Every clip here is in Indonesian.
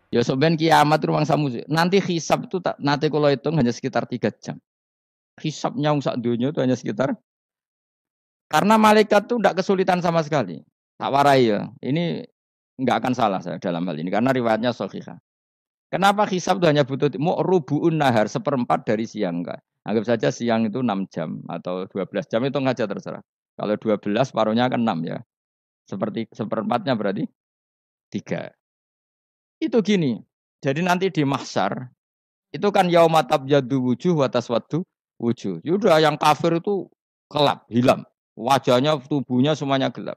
Ya sebenarnya kiamat ruang samu. Nanti hisab itu nanti kalau hitung hanya sekitar 3 jam. Hisabnya sak dunia itu hanya sekitar karena malaikat itu tidak kesulitan sama sekali. Tak warai ya. Ini nggak akan salah saya dalam hal ini karena riwayatnya sahihah. Kenapa hisab itu hanya butuh mau rubuun nahar seperempat dari siang enggak? Anggap saja siang itu 6 jam atau 12 jam itu ngajar terserah. Kalau 12 paruhnya kan 6 ya. Seperti seperempatnya berarti 3. Itu gini. Jadi nanti di mahsyar itu kan yaumatab yadu wujuh watas wadu wujuh. Yaudah yang kafir itu gelap, hilang. Wajahnya, tubuhnya semuanya gelap.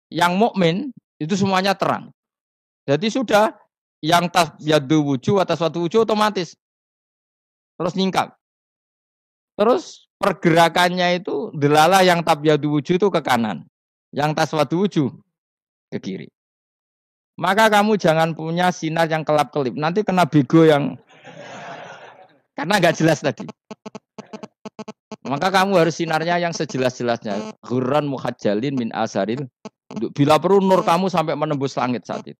Yang mukmin itu semuanya terang. Jadi sudah yang tas yadu wujuh atas wadu wujuh otomatis terus nyingkap. Terus pergerakannya itu delala yang tabyadu wujuh itu ke kanan. Yang taswadu wujuh ke kiri. Maka kamu jangan punya sinar yang kelap-kelip. Nanti kena bego yang karena nggak jelas tadi. Maka kamu harus sinarnya yang sejelas-jelasnya. Ghurran muhajjalin min asaril. Bila perlu nur kamu sampai menembus langit saat itu.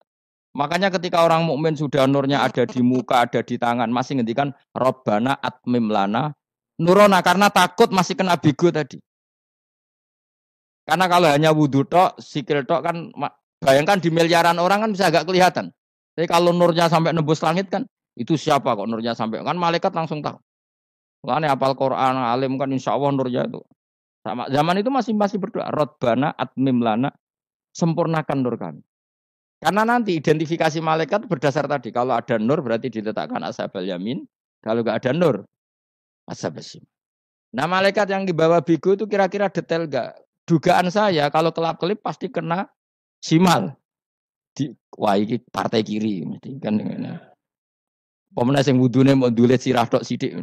Makanya ketika orang mukmin sudah nurnya ada di muka, ada di tangan, masih ngendikan Robbana atmim lana nurona karena takut masih kena bego tadi. Karena kalau hanya wudhu tok, sikil tok kan bayangkan di miliaran orang kan bisa agak kelihatan. Tapi kalau nurnya sampai nembus langit kan itu siapa kok nurnya sampai kan malaikat langsung tahu. Makanya hafal Quran alim kan insya Allah nurnya itu. Sama zaman itu masih berdoa Rabbana atmim lana sempurnakan nur kami. Karena nanti identifikasi malaikat berdasar tadi kalau ada nur berarti diletakkan ashabal yamin, kalau nggak ada nur ashabal shimal. Nah malaikat yang dibawa bigu itu kira-kira detail nggak? Dugaan saya kalau kelap-kelip pasti kena simal di wah iki partai kiri mesti kan pemenang yang wudune mau dulet sirah tok sidik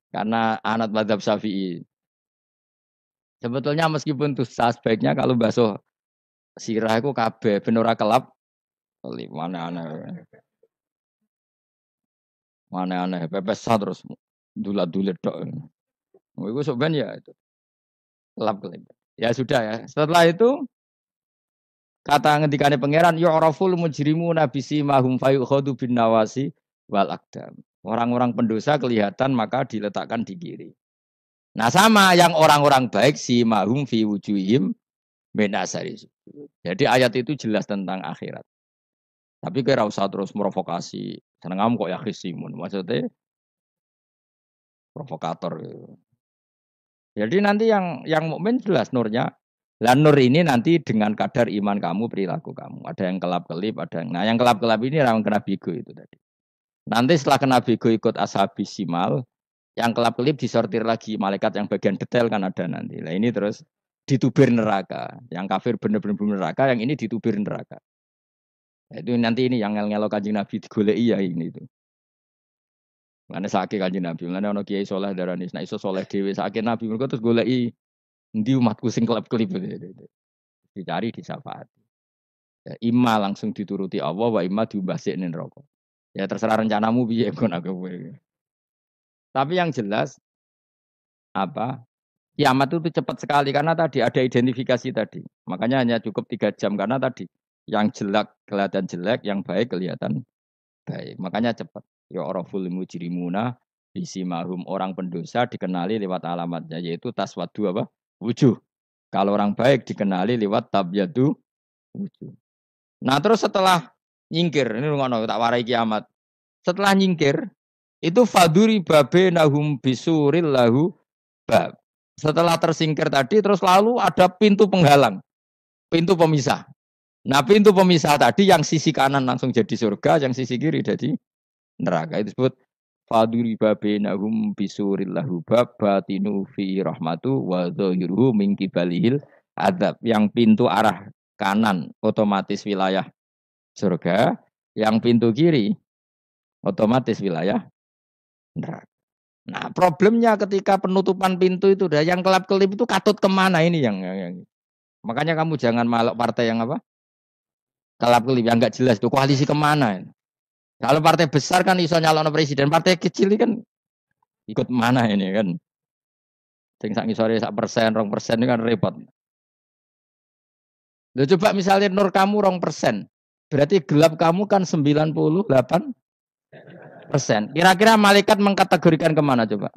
karena anak madzhab Syafi'i sebetulnya meskipun tuh sebaiknya kalau basuh sirah itu kabeh ben ora kelap mana aneh pepesan terus dulat-dulet tok itu sebenarnya ya itu kelap-kelip ya sudah ya setelah itu kata ngendikane pangeran yu'raful mujrimu nabisi mahum fayukhadu bin nawasi wal akdam. Orang-orang pendosa kelihatan maka diletakkan di kiri. Nah sama yang orang-orang baik si mahum fi wujuhim min asari. Jadi ayat itu jelas tentang akhirat. Tapi kira usah terus provokasi. Seneng kamu kok ya khisimun. Maksudnya provokator. Jadi nanti yang mukmin jelas nurnya. Lah nur ini nanti dengan kadar iman kamu, perilaku kamu. Ada yang kelap-kelip, ada yang... Nah yang kelap-kelip ini orang kena bigo itu tadi. Nanti setelah kena bigo ikut ashabis simal, yang kelap-kelip disortir lagi. Malaikat yang bagian detail kan ada nanti. Nah ini terus ditubir neraka. Yang kafir bener-bener neraka, yang ini ditubir neraka. Nah, itu nanti ini yang ngel-ngelo kanjeng Nabi digoleki ya ini itu. Mana sakit kanjeng Nabi, mana ono kiai soleh darani, nah iso soleh dewi sakit Nabi, mereka terus goleki ndi umatku sing kelap-kelip. Dicari disyafaati. Ya, imma langsung dituruti Allah wa imma diubasikne neraka. Ya terserah rencanamu piye kon aku kowe. Tapi yang jelas apa? Kiamat itu cepat sekali karena tadi ada identifikasi tadi. Makanya hanya cukup 3 jam karena tadi yang jelek kelihatan jelek, yang baik kelihatan baik. Makanya cepat. Ya oraful mujrimuna bisimahum orang pendosa dikenali lewat alamatnya yaitu taswadu apa? Wujuh. Kalau orang baik dikenali lewat tabyadu wujuh. Nah terus setelah nyingkir, ini ngono tak warai kiamat. Setelah nyingkir, itu faduri babe nahum bisuril lahu bab. Setelah tersingkir tadi, terus lalu ada pintu penghalang, pintu pemisah. Nah pintu pemisah tadi yang sisi kanan langsung jadi surga, yang sisi kiri jadi neraka. Itu disebut faduri babe nahum bisuril lahu bab batinu fi rahmatu wa dhahiruhu min kibalihil adab. Yang pintu arah kanan otomatis wilayah surga, yang pintu kiri otomatis wilayah neraka. Nah problemnya ketika penutupan pintu itu dah yang kelap-kelip itu katut kemana ini yang makanya kamu jangan malok partai yang apa kelap-kelip yang nggak jelas itu koalisi kemana. Kalau partai besar kan iso nyalon presiden, partai kecil ini kan ikut mana ini kan. Sing sak ngisore sak persen, 2% ini kan repot. Loh, coba misalnya nur kamu 2%. Berarti gelap kamu kan 98%. Kira-kira malaikat mengkategorikan kemana coba?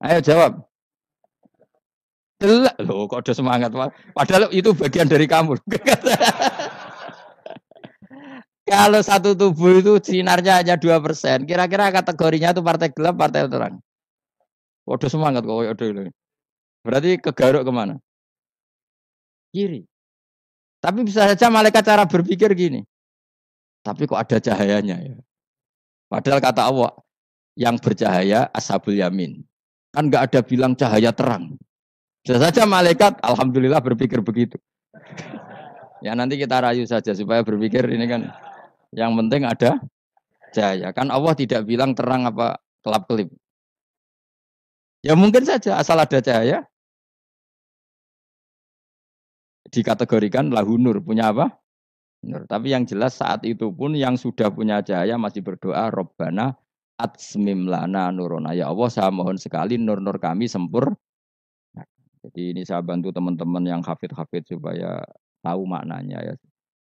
Ayo jawab. Gelap. Loh kok ada semangat. Padahal itu bagian dari kamu. Kalau satu tubuh itu sinarnya hanya 2%. Kira-kira kategorinya itu partai gelap, partai terang. Waduh semangat kok. Waduh. Berarti kegaruk kemana? Kiri. Tapi bisa saja malaikat cara berpikir gini. Tapi kok ada cahayanya ya. Padahal kata Allah, yang bercahaya ashabul yamin. Kan nggak ada bilang cahaya terang. Bisa saja malaikat, alhamdulillah berpikir begitu. Ya nanti kita rayu saja supaya berpikir ini kan. Yang penting ada cahaya. Kan Allah tidak bilang terang apa kelap-kelip. Ya mungkin saja asal ada cahaya dikategorikan lahu nur. Punya apa? Nur. Tapi yang jelas saat itu pun yang sudah punya cahaya masih berdoa Robbana atsmim lana nurona. Ya Allah saya mohon sekali nur-nur kami sempurna. Jadi ini saya bantu teman-teman yang hafid-hafid supaya tahu maknanya ya.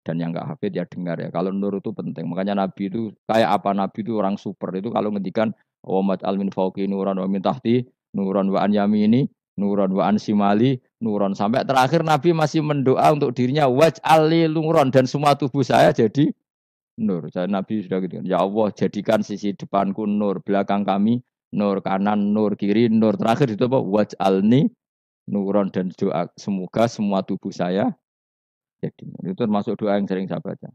Dan yang nggak hafid ya dengar ya. Kalau nur itu penting. Makanya Nabi itu kayak apa Nabi itu orang super itu kalau ngendikan Muhammad al-min fauqi nuran wa min tahti nuran wa an yamini nuran wa an simali nuran sampai terakhir Nabi masih mendoa untuk dirinya waj'ali nuran dan semua tubuh saya jadi nur. Saya Nabi sudah gitu. Ya Allah jadikan sisi depanku nur, belakang kami nur, kanan nur, kiri nur. Terakhir itu apa? Waj'alni nuron dan doa semoga semua tubuh saya jadi itu termasuk doa yang sering saya baca.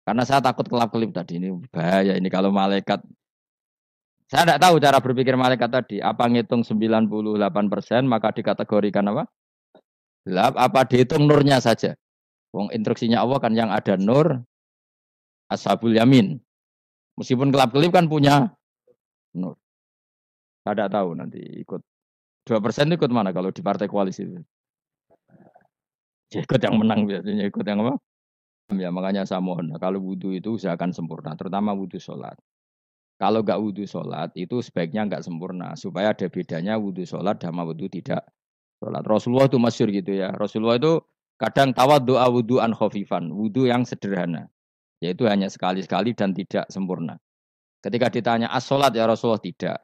Karena saya takut kelap-kelip tadi ini bahaya ini kalau malaikat. Saya tidak tahu cara berpikir malaikat tadi. Apa ngitung 98% maka dikategorikan apa? Gelap. Apa dihitung nurnya saja? Wong instruksinya Allah kan yang ada nur ashabul yamin. Meskipun kelap-kelip kan punya nur. Saya tidak tahu nanti ikut 2% ikut mana kalau di partai koalisi itu. Ya, ikut yang menang biasanya ikut yang apa? Ya makanya saya mohon kalau wudhu itu usahakan sempurna, terutama wudhu sholat. Kalau nggak wudhu sholat itu sebaiknya nggak sempurna supaya ada bedanya wudhu sholat sama wudhu tidak sholat. Rasulullah itu masyhur gitu ya. Rasulullah itu kadang tawaddu'a wudhu'an khafifan, wudhu yang sederhana, yaitu hanya sekali-sekali dan tidak sempurna. Ketika ditanya as-sholat ya Rasulullah tidak.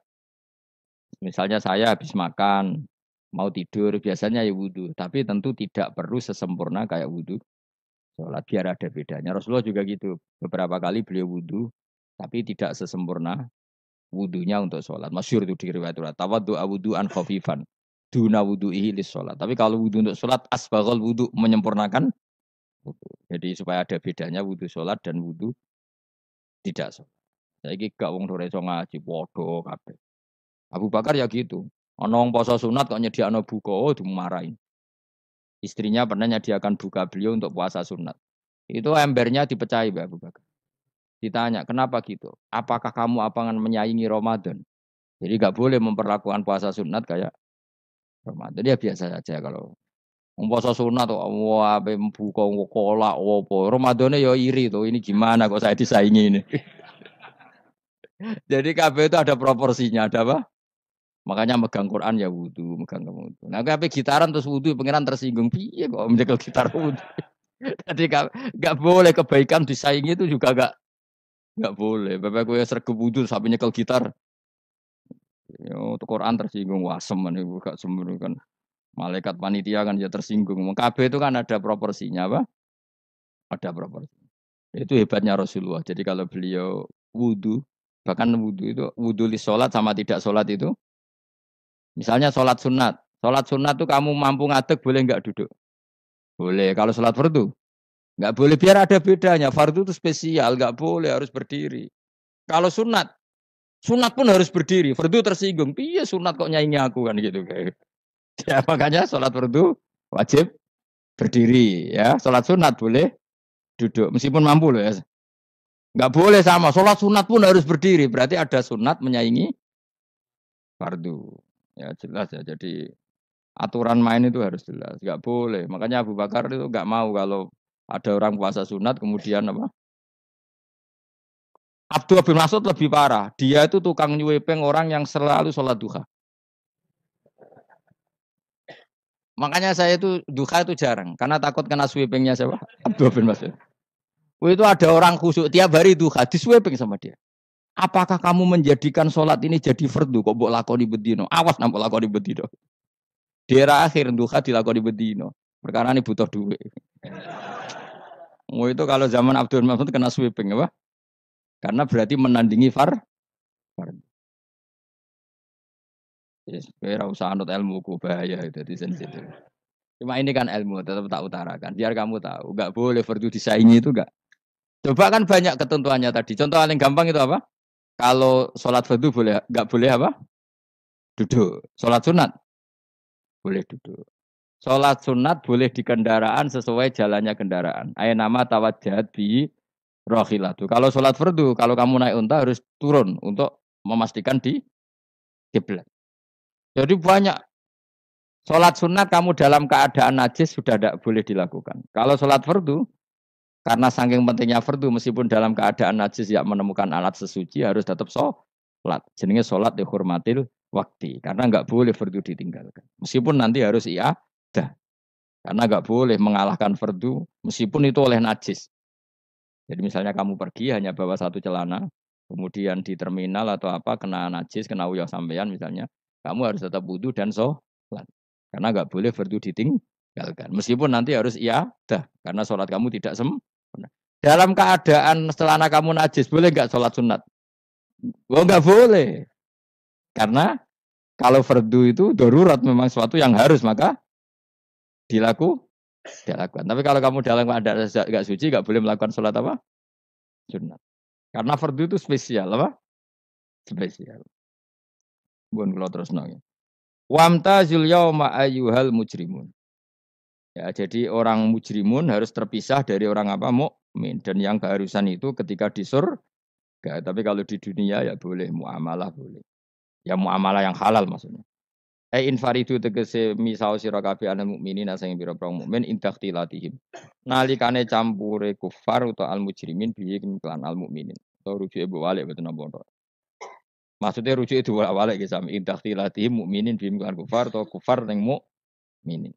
Misalnya saya habis makan, mau tidur, biasanya ya wudhu. Tapi tentu tidak perlu sesempurna kayak wudhu sholat, biar ada bedanya. Rasulullah juga gitu. Beberapa kali beliau wudhu, tapi tidak sesempurna wudhunya untuk sholat. Masyhur itu di riwayat itu. Tawaddu'a wudhu'an khafifan. Duna wudhu'ihi lis sholat. Tapi kalau wudhu untuk sholat, asbaghal wudhu, menyempurnakan wudhu. Jadi supaya ada bedanya wudhu sholat dan wudhu tidak sholat. Saya gak wong sore iso ngaji, podo kabeh. Abu Bakar ya gitu. Ono wong poso sunat kok nyediakno buka, oh dimarahin. Istrinya pernah nyediakan buka beliau untuk puasa sunat. Itu embernya dipecahi Mbak Abu Bakar. Ditanya, kenapa gitu? Apakah kamu akan menyaingi Ramadan? Jadi nggak boleh memperlakukan puasa sunat kayak Ramadan. Ya biasa saja kalau puasa sunat tuh, wah buka kolak, opo. Ramadannya ya iri tuh. Ini gimana kok saya disaingi ini? Jadi KB itu ada proporsinya, ada apa? Makanya megang Quran ya wudhu, megang wudhu. Nah, KB gitaran terus wudhu, pengiran tersinggung. Piye kok menjegal gitar wudhu? Jadi nggak boleh kebaikan disaingi itu juga nggak boleh. Bapak gue sergap wudhu sampai nyekel gitar. Yo, Quran tersinggung wasem ini gak sembunyi kan. Malaikat panitia kan ya tersinggung. KB itu kan ada proporsinya apa? Ada proporsi. Itu hebatnya Rasulullah. Jadi kalau beliau wudhu, bahkan wudhu itu wudhu li sholat sama tidak sholat itu. Misalnya sholat sunat. Sholat sunat tuh kamu mampu ngadeg boleh nggak duduk? Boleh. Kalau sholat fardu nggak boleh, biar ada bedanya. Fardu itu spesial, nggak boleh harus berdiri. Kalau sunat, sunat pun harus berdiri. Fardu tersinggung. Iya sunat kok nyaingi aku kan gitu kayak. Ya makanya sholat fardu wajib berdiri ya. Sholat sunat boleh duduk meskipun mampu loh ya. Nggak boleh sama. Sholat sunat pun harus berdiri. Berarti ada sunat menyaingi fardu. Ya jelas ya. Jadi aturan main itu harus jelas. Nggak boleh. Makanya Abu Bakar itu nggak mau kalau ada orang puasa sunat kemudian apa? Abdullah bin Mas'ud lebih parah. Dia itu tukang nyuepeng orang yang selalu sholat duha. Makanya saya itu duha itu jarang. Karena takut kena sweepingnya siapa? Abdullah bin Mas'ud. Itu ada orang khusyuk tiap hari itu hadis sweeping sama dia. Apakah kamu menjadikan sholat ini jadi fardu kok mbok lakoni bedino? Awas nang mbok lakoni bedino. Di era akhir duha dilakoni bedino. Perkara ini butuh duit. Oh itu kalau zaman Abdul Mahmud kena sweeping apa? Karena berarti menandingi fardu. Yes, kira usah anut ilmu ku bahaya itu di sensitif. Cuma ini kan ilmu tetap tak utarakan. Biar kamu tahu, nggak boleh fardu disaingi itu nggak. Coba kan banyak ketentuannya tadi. Contoh paling gampang itu apa? Kalau sholat fardu boleh nggak boleh apa? Duduk. Sholat sunat boleh duduk. Sholat sunat boleh di kendaraan sesuai jalannya kendaraan. Ayat nama tawajjahat bi rohilatu. Kalau sholat fardu, kalau kamu naik unta harus turun untuk memastikan di kiblat. Jadi banyak sholat sunat kamu dalam keadaan najis sudah tidak boleh dilakukan. Kalau sholat fardu, karena saking pentingnya fardu, meskipun dalam keadaan najis tidak menemukan alat sesuci harus tetap sholat. Jenenge sholat dihormatil waktu. Karena nggak boleh fardu ditinggalkan. Meskipun nanti harus iadah. Karena nggak boleh mengalahkan fardu meskipun itu oleh najis. Jadi misalnya kamu pergi hanya bawa satu celana, kemudian di terminal atau apa kena najis, kena uyah sampean misalnya, kamu harus tetap wudu dan sholat. Karena nggak boleh fardu ditinggalkan. Meskipun nanti harus iadah karena sholat kamu tidak sempurna. Dalam keadaan celana kamu najis, boleh nggak sholat sunat? Oh nggak boleh. Karena kalau fardu itu darurat memang sesuatu yang harus maka dilakukan. Tapi kalau kamu dalam keadaan nggak suci, nggak boleh melakukan sholat apa? Sunat. Karena fardu itu spesial apa? Spesial. Bukan kalau terus nanya. Wamtazul yauma ayyuhal mujrimun. Ya, jadi orang mujrimun harus terpisah dari orang apa? Mukmin. Dan yang keharusan itu ketika di surga. Tapi kalau di dunia ya boleh muamalah boleh. Ya muamalah yang halal maksudnya. Infaridu tegese misau sira kabeh ana mukminin sing pira-pira mukmin intaktilatihim. Nalikane campure kufar utawa al mujrimin bihi lan al mukminin. Atau rujuke mbok walik mboten napa. Maksudnya rujuke diwalik ge sami intaktilatihim mukminin bihi lan kufar atau kufar ning mukminin.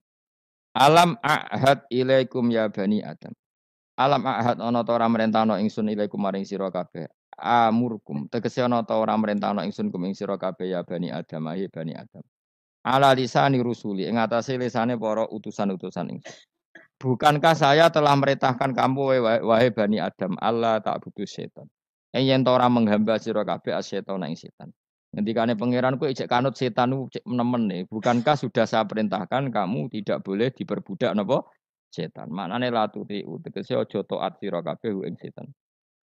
Alam ahad ilaikum ya bani Adam. Alam ahad ana ta ora merentano ingsun ilaikum maring sira kabeh. Amurkum tegese ana ta ora merentano ingsun kum ing sira kabeh ya bani Adam ahi bani Adam. Ala lisani rusuli ing atase lisane para utusan-utusan ingsun. Bukankah saya telah merintahkan kamu wahai Bani Adam Allah tak butuh setan. Yen ora menghamba sira kabeh asetan ing setan. Ngendikane pangeran kowe ijek kanut setan cek nemen nih. Bukankah sudah saya perintahkan kamu tidak boleh diperbudak napa setan. Maknane latuti tegese aja taat sira kabeh ing setan.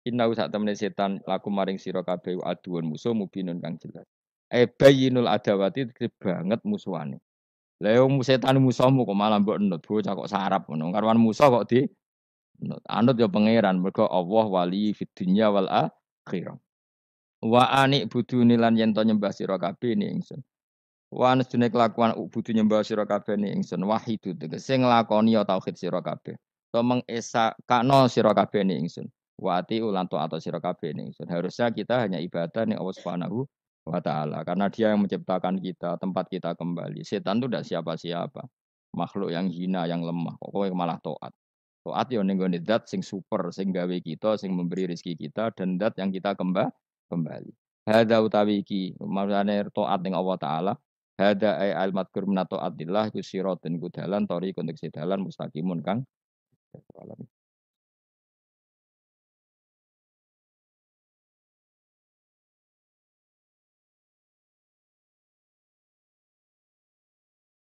Inna sak temene setan laku maring sira kabeh aduun musuh mubinun kang jelas. Bayinul adawati banget musuhane. Lah yo setan musuhmu kok malah mbok enut bocah kok sarap ngono. Karwan musuh kok di enut. Anut yo pangeran mergo Allah wali fid dunya wal akhirah. Wa ani buduni lan yen to nyembah sira kabeh ni ingsun. Wa anestune kelakuan budu nyembah sira kabeh ni ingsun wahidu tegese nglakoni ya tauhid sira kabeh. To mengesa kakno sira kabeh ni ingsun. Wati ulan to atau sira kabeh ni ingsun. Harusnya kita hanya ibadah ning Allah Subhanahu wa ta'ala karena dia yang menciptakan kita tempat kita kembali setan itu tidak siapa-siapa makhluk yang hina yang lemah kok malah taat ya ning gone zat sing super sing gawe kita sing memberi rezeki kita dan zat yang kita kembali hadza utawi iki maksudane taat ning Allah taala hadza ai al madkur min taatillah iku siratun ku dalan tori kontek dalan mustaqimun kang